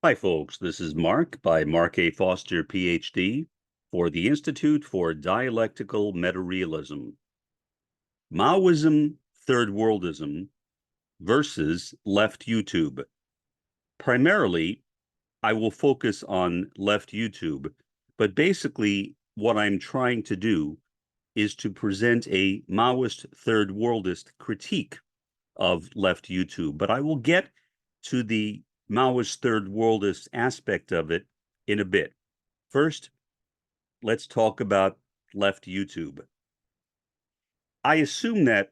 Hi, folks. This is Mark by Mark A. Foster, Ph.D., for the Institute for Dialectical Meta-Realism. Maoism, Third Worldism versus left YouTube. Primarily, I will focus on left YouTube, but basically what I'm trying to do is to present a Maoist Third Worldist critique of left YouTube. But I will get to the Maoist Third Worldist aspect of it in a bit. First, let's talk about left YouTube. I assume that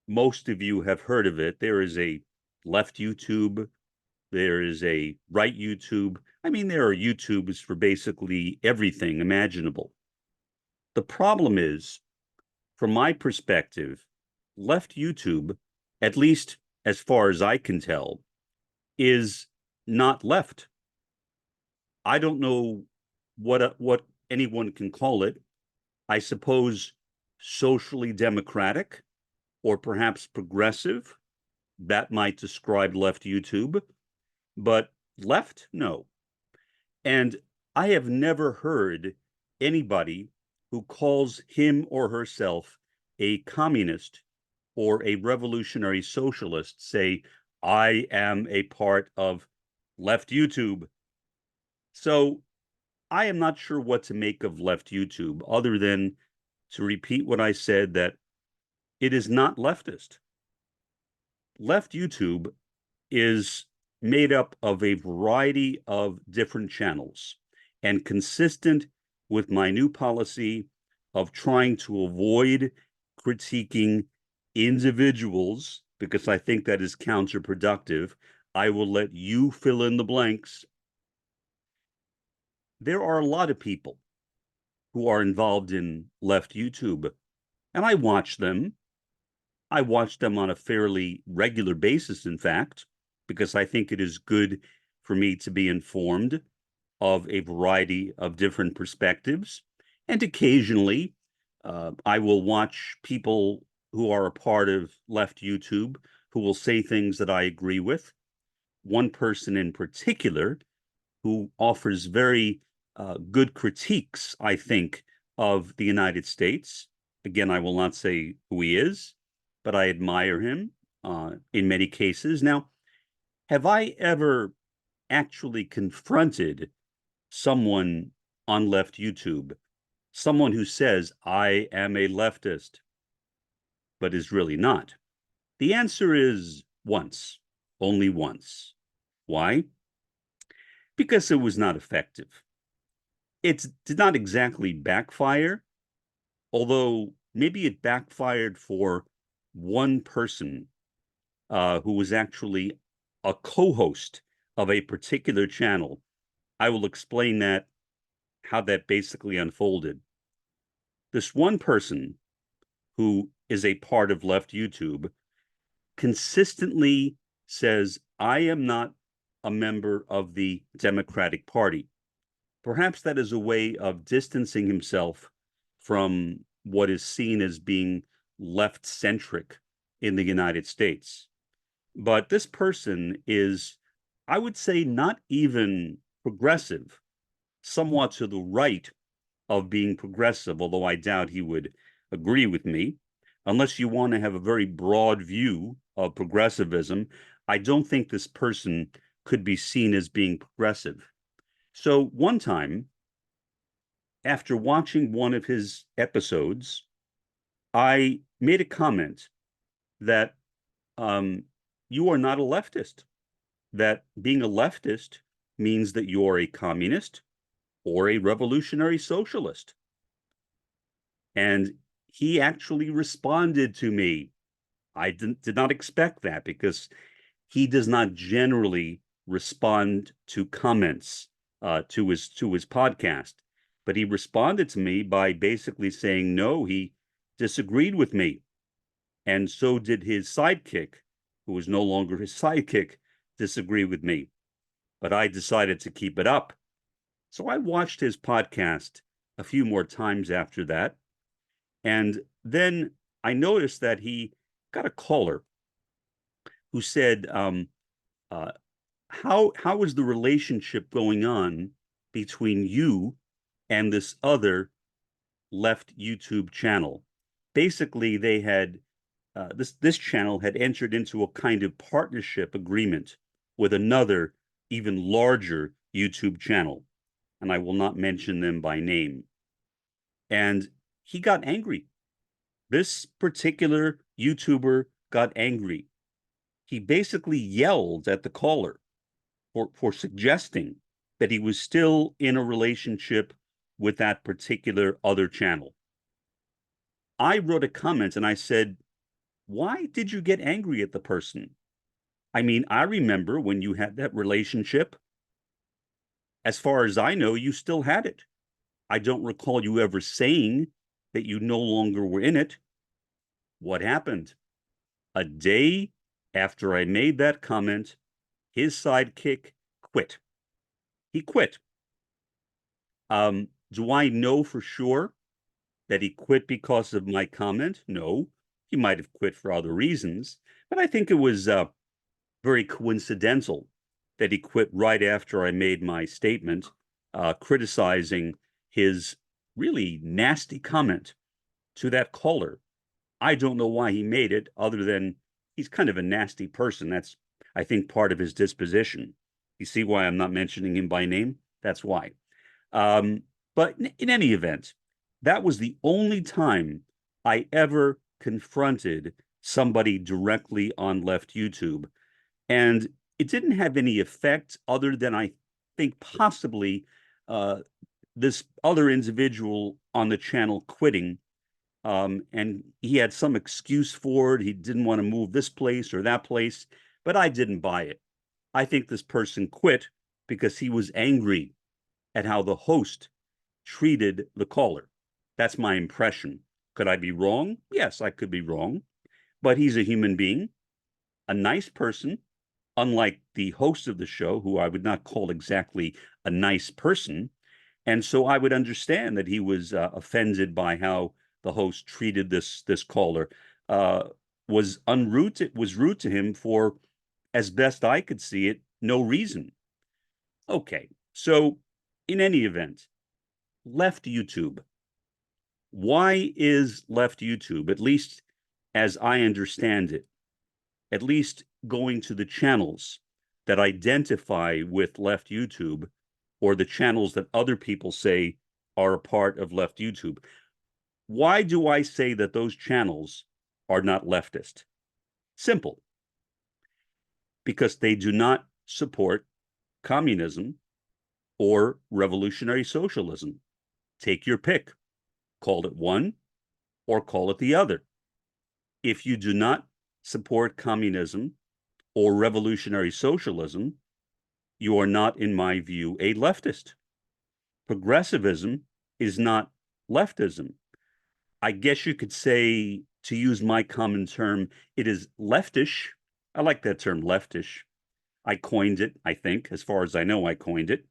most of you have heard of it. There is a left YouTube, there is a right YouTube. I mean, there are YouTubes for basically everything imaginable. The problem is, from my perspective, left YouTube, at least as far as I can tell, is not left. I don't know what anyone can call it. I suppose socially democratic or perhaps progressive. That might describe left YouTube, but left, no. And I have never heard anybody who calls him or herself a communist or a revolutionary socialist say, I am a part of left YouTube. So I am not sure what to make of left YouTube, other than to repeat what I said, that it is not leftist. Left YouTube is made up of a variety of different channels, and consistent with my new policy of trying to avoid critiquing individuals, because I think that is counterproductive, I will let you fill in the blanks. There are a lot of people who are involved in left YouTube, and I watch them. I watch them on a fairly regular basis, in fact, because I think it is good for me to be informed of a variety of different perspectives. And occasionally, I will watch people who are a part of left YouTube who will say things that I agree with. One person in particular who offers very good critiques, I think, of the United States. Again, I will not say who he is, but I admire him in many cases. Now, have I ever actually confronted someone on left YouTube, someone who says, I am a leftist, but is really not? The answer is once, only once. Why? Because it was not effective. It did not exactly backfire, although maybe it backfired for one person who was actually a co-host of a particular channel. I will explain that, how that basically unfolded. This one person who is a part of left YouTube consistently says, I am not a member of the Democratic Party. Perhaps that is a way of distancing himself from what is seen as being left-centric in the United States. But this person is, I would say, not even progressive, somewhat to the right of being progressive, although I doubt he would agree with me. Unless you want to have a very broad view of progressivism, I don't think this person could be seen as being progressive. So one time, after watching one of his episodes, I made a comment that you are not a leftist, that being a leftist means that you're a communist or a revolutionary socialist. And he actually responded to me. I did not expect that, because he does not generally respond to comments to his podcast. But he responded to me by basically saying, no, he disagreed with me. And so did his sidekick, who is no longer his sidekick, disagree with me. But I decided to keep it up. So I watched his podcast a few more times after that. And then I noticed that he got a caller who said, how is the relationship going on between you and this other left YouTube channel? Basically, they had this channel had entered into a kind of partnership agreement with another, even larger YouTube channel, and I will not mention them by name. And he got angry. This particular YouTuber got angry. He basically yelled at the caller for suggesting that he was still in a relationship with that particular other channel. I wrote a comment and I said, why did you get angry at the person? I mean, I remember when you had that relationship. As far as I know, you still had it. I don't recall you ever saying that you no longer were in it. What happened? A day after I made that comment, his sidekick quit. He quit. Do I know for sure that he quit because of my comment? No. He might have quit for other reasons, but I think it was very coincidental that he quit right after I made my statement criticizing his really nasty comment to that caller. I don't know why he made it, other than he's kind of a nasty person. That's, I think, part of his disposition. You see why I'm not mentioning him by name? That's why. But in any event, that was the only time I ever confronted somebody directly on left YouTube. And it didn't have any effect other than I think possibly this other individual on the channel quitting. And he had some excuse for it. He didn't want to move this place or that place, but I didn't buy it. I think this person quit because he was angry at how the host treated the caller. That's my impression. Could I be wrong? Yes, I could be wrong. But he's a human being, a nice person, unlike the host of the show, who I would not call exactly a nice person. And so I would understand that he was offended by how the host treated this caller. Was rude to him for, as best I could see it, no reason. Okay, so in any event, left YouTube. Why is left YouTube, at least as I understand it, at least going to the channels that identify with left YouTube, or the channels that other people say are a part of left YouTube? Why do I say that those channels are not leftist? Simple. Because they do not support communism or revolutionary socialism. Take your pick. Call it one or call it the other. If you do not support communism or revolutionary socialism, you are not, in my view, a leftist. Progressivism is not leftism. I guess you could say, to use my common term, it is leftish. I like that term, leftish. I coined it, I think, as far as I know, I coined it.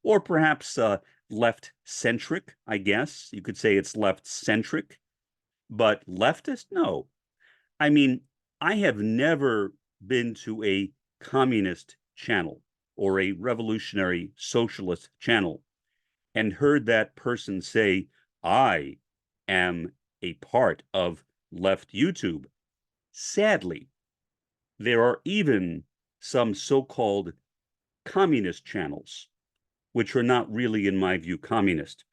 Or perhaps left-centric, I guess. You could say it's left-centric. But leftist? No. I mean, I have never been to a communist channel or a revolutionary socialist channel and heard that person say, I am a part of left YouTube. Sadly, there are even some so-called communist channels, which are not really, in my view, communist.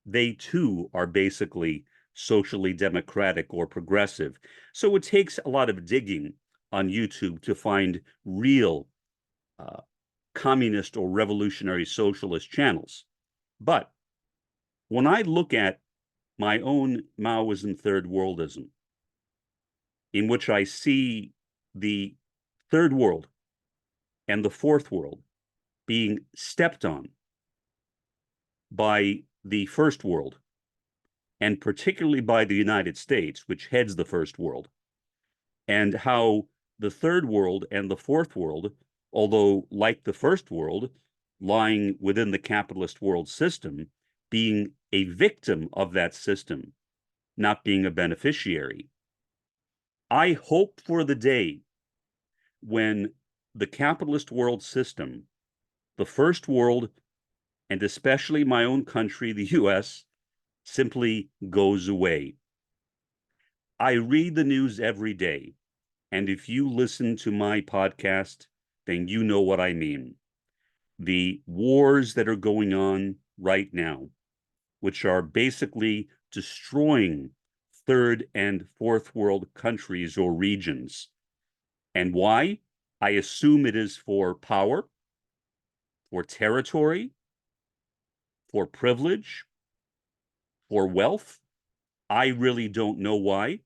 They too are basically socially democratic or progressive. So it takes a lot of digging on YouTube to find real communist or revolutionary socialist channels. But when I look at my own Maoism-Third worldism, in which I see the third world and the fourth world being stepped on by the first world, and particularly by the United States, which heads the first world, and how the third world and the fourth world, although like the first world, lying within the capitalist world system, being a victim of that system, not being a beneficiary. I hope for the day when the capitalist world system, the first world, and especially my own country, the US, simply goes away. I read the news every day, and if you listen to my podcast, then you know what I mean. The wars that are going on right now, which are basically destroying third and fourth world countries or regions. And why? I assume it is for power, for territory, for privilege, for wealth. I really don't know why.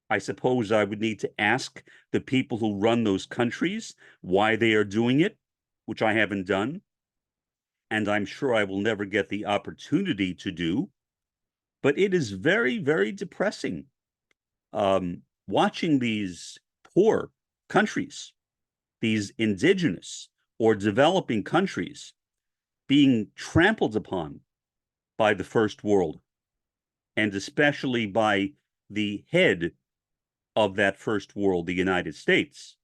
I suppose I would need to ask the people who run those countries why they are doing it, which I haven't done. And I'm sure I will never get the opportunity to do. But it is very, very depressing watching these poor countries, these indigenous or developing countries, being trampled upon by the first world, and especially by the head of that first world, the United States,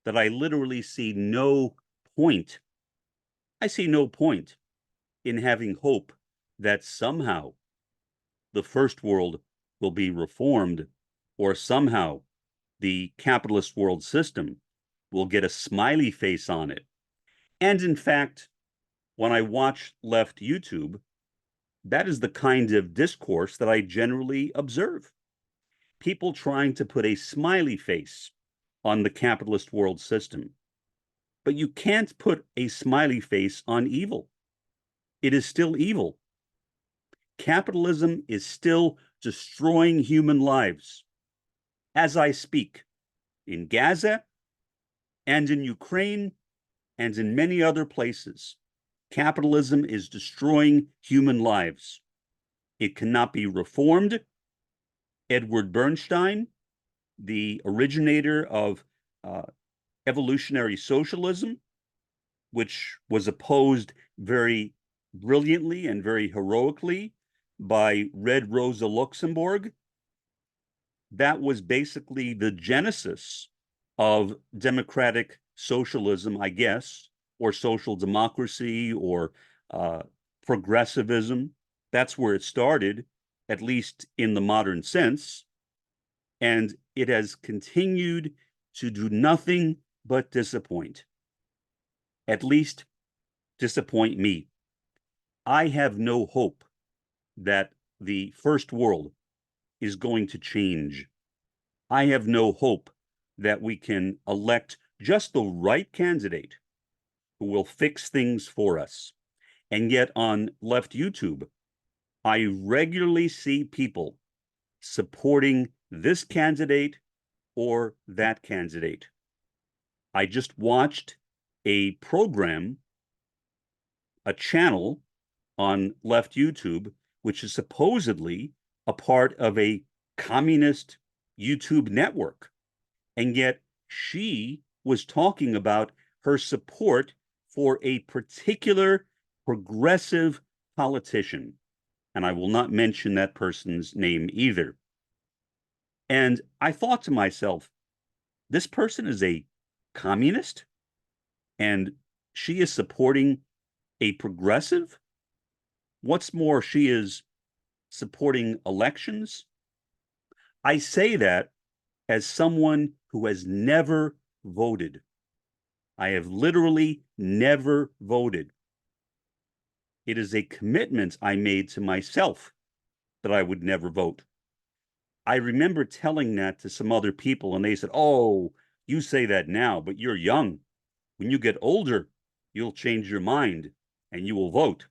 that I literally see no point. I see no point in having hope that somehow the first world will be reformed, or somehow the capitalist world system will get a smiley face on it. And in fact, when I watch left YouTube, that is the kind of discourse that I generally observe. People trying to put a smiley face on the capitalist world system. But you can't put a smiley face on evil. It is still evil. Capitalism is still destroying human lives. As I speak, in Gaza and in Ukraine and in many other places, capitalism is destroying human lives. It cannot be reformed. Edward Bernstein, the originator of evolutionary socialism, which was opposed very brilliantly and very heroically by Red Rosa Luxemburg, that was basically the genesis of democratic socialism, I guess, or social democracy, or progressivism. That's where it started, at least in the modern sense. And it has continued to do nothing but disappoint. At least disappoint me. I have no hope that the first world is going to change. I have no hope that we can elect just the right candidate who will fix things for us. And yet on left YouTube, I regularly see people supporting this candidate or that candidate. I just watched a program, a channel on left YouTube, which is supposedly a part of a communist YouTube network. And yet she was talking about her support for a particular progressive politician. And I will not mention that person's name either. And I thought to myself, this person is a communist and she is supporting a progressive? What's more, she is supporting elections. I say that as someone who has never voted. I have literally never voted. It is a commitment I made to myself that I would never vote. I remember telling that to some other people, and they said, "Oh, you say that now, but you're young. When you get older, you'll change your mind and you will vote."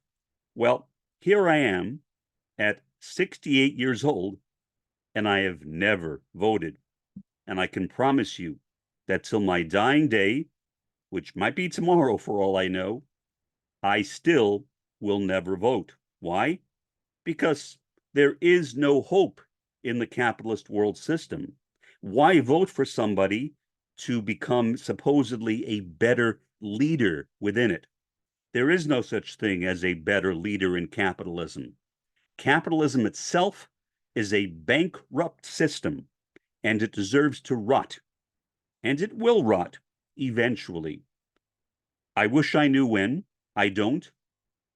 Well, here I am at 68 years old, and I have never voted. And I can promise you that till my dying day, which might be tomorrow for all I know, I still will never vote. Why? Because there is no hope in the capitalist world system. Why vote for somebody to become supposedly a better leader within it? There is no such thing as a better leader in capitalism. Capitalism itself is a bankrupt system, and it deserves to rot. And it will rot eventually. I wish I knew when. I don't.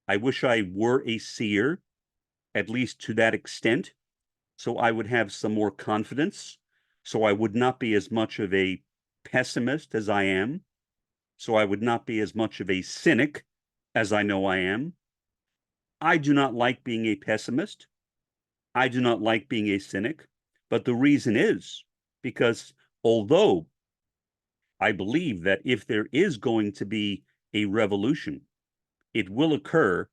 I wish I were a seer, at least to that extent, so I would have some more confidence, so I would not be as much of a pessimist as I am, so I would not be as much of a cynic as I know I am. I do not like being a pessimist. I do not like being a cynic, but the reason is because although I believe that if there is going to be a revolution, it will occur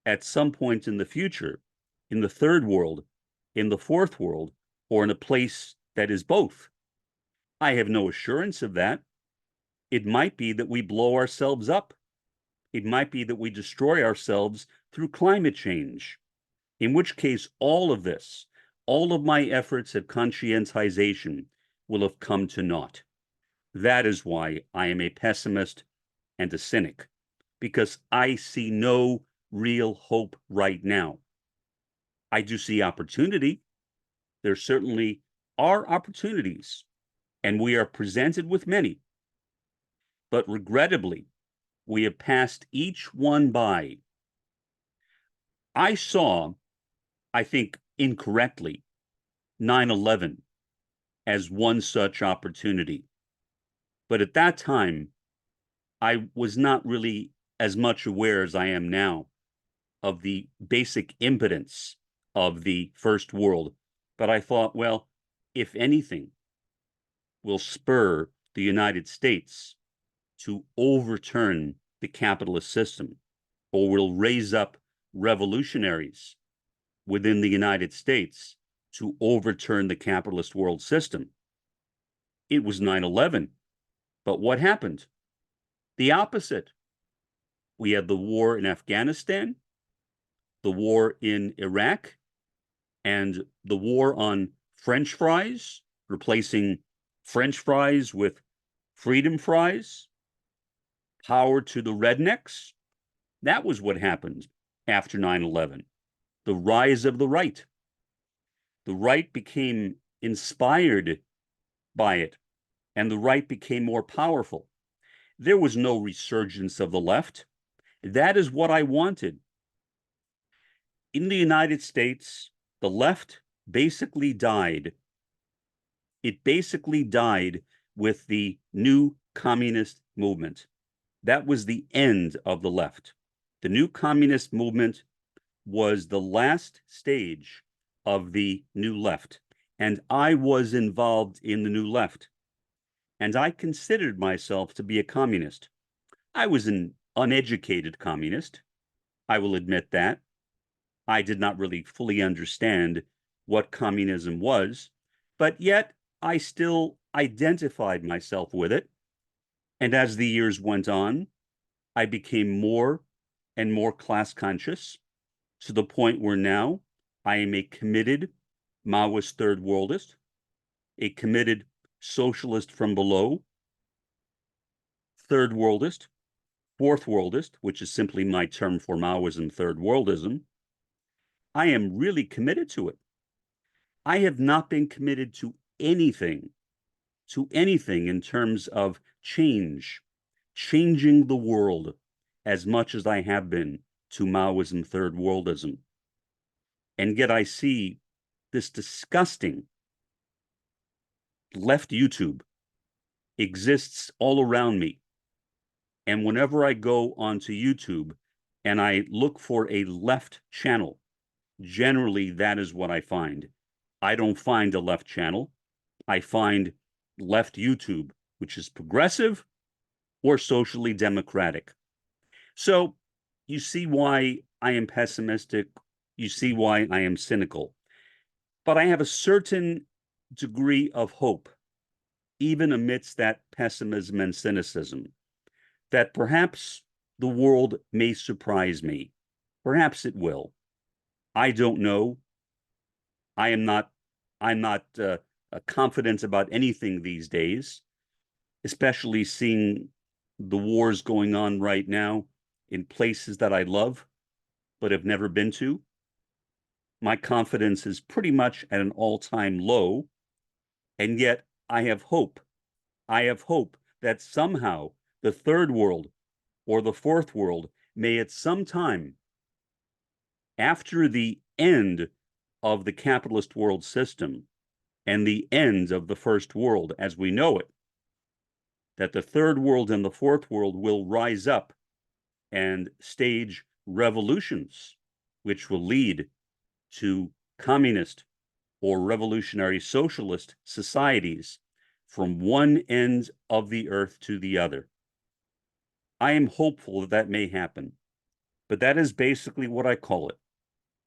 at some point in the future, in the third world, in the fourth world, or in a place that is both. I have no assurance of that. It might be that we blow ourselves up. It might be that we destroy ourselves through climate change, in which case all of this, all of my efforts at conscientization will have come to naught. That is why I am a pessimist and a cynic, because I see no real hope right now. I do see opportunity. There certainly are opportunities, and we are presented with many. But regrettably, we have passed each one by. I saw, I think incorrectly, 9/11 as one such opportunity. But at that time, I was not really as much aware as I am now of the basic impotence of the first world. But I thought, well, if anything will spur the United States to overturn the capitalist system, or will raise up revolutionaries within the United States to overturn the capitalist world system, it was 9/11. But what happened? The opposite. We had the war in Afghanistan, the war in Iraq, and the war on French fries, replacing French fries with freedom fries, power to the rednecks. That was what happened after 9/11. The rise of the right. The right became inspired by it, and the right became more powerful. There was no resurgence of the left. That is what I wanted. In the United States, the left basically died. It basically died with the new communist movement. That was the end of the left. The new communist movement was the last stage of the new left, and I was involved in the new left. And I considered myself to be a communist. I was an uneducated communist. I will admit that. I did not really fully understand what communism was, but yet I still identified myself with it. And as the years went on, I became more and more class conscious to the point where now I am a committed Maoist-Third worldist, a committed socialist from below, third worldist, fourth worldist, which is simply my term for Maoism, third worldism. I am really committed to it. I have not been committed to anything in terms of changing the world as much as I have been to Maoism, third worldism. And yet I see this disgusting left YouTube exists all around me. And whenever I go onto YouTube and I look for a left channel, generally that is what I find. I don't find a left channel. I find left YouTube, which is progressive or socially democratic. So you see why I am pessimistic. You see why I am cynical. But I have a certain degree of hope, even amidst that pessimism and cynicism, that perhaps the world may surprise me. Perhaps it will. I don't know. I'm not confident about anything these days, especially seeing the wars going on right now in places that I love but have never been to. My confidence is pretty much at an all-time low, and yet I have hope. I have hope that somehow the third world or the fourth world may at some time after the end of the capitalist world system and the end of the first world as we know it, that the third world and the fourth world will rise up and stage revolutions, which will lead to communist or revolutionary socialist societies from one end of the earth to the other. I am hopeful that that may happen, but that is basically what I call it,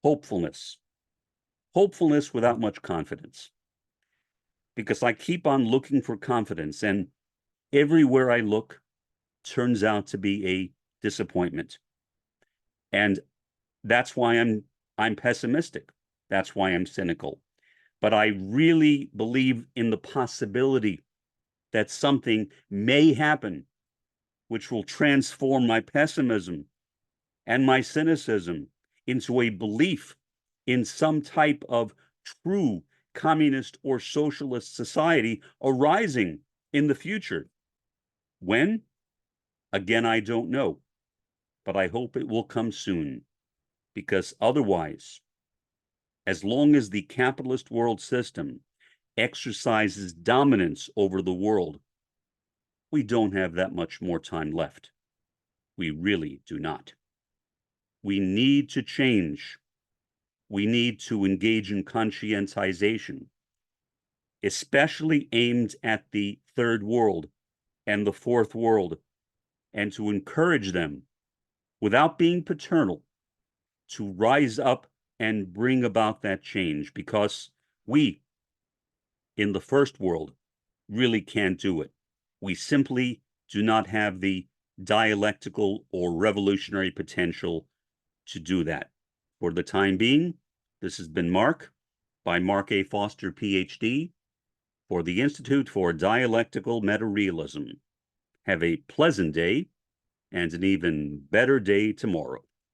hopefulness. Hopefulness without much confidence. Because I keep on looking for confidence, and everywhere I look turns out to be a disappointment. And that's why I'm pessimistic. That's why I'm cynical. But I really believe in the possibility that something may happen which will transform my pessimism and my cynicism into a belief in some type of true communist or socialist society arising in the future. When? Again, I don't know, but I hope it will come soon, because otherwise, as long as the capitalist world system exercises dominance over the world, we don't have that much more time left. We really do not. We need to change. We need to engage in conscientization, especially aimed at the third world and the fourth world, and to encourage them, without being paternal, to rise up and bring about that change, because we, in the first world, really can't do it. We simply do not have the dialectical or revolutionary potential to do that. For the time being, this has been Mark, by Mark A. Foster, Ph.D., for the Institute for Dialectical Meta-Realism. Have a pleasant day and an even better day tomorrow.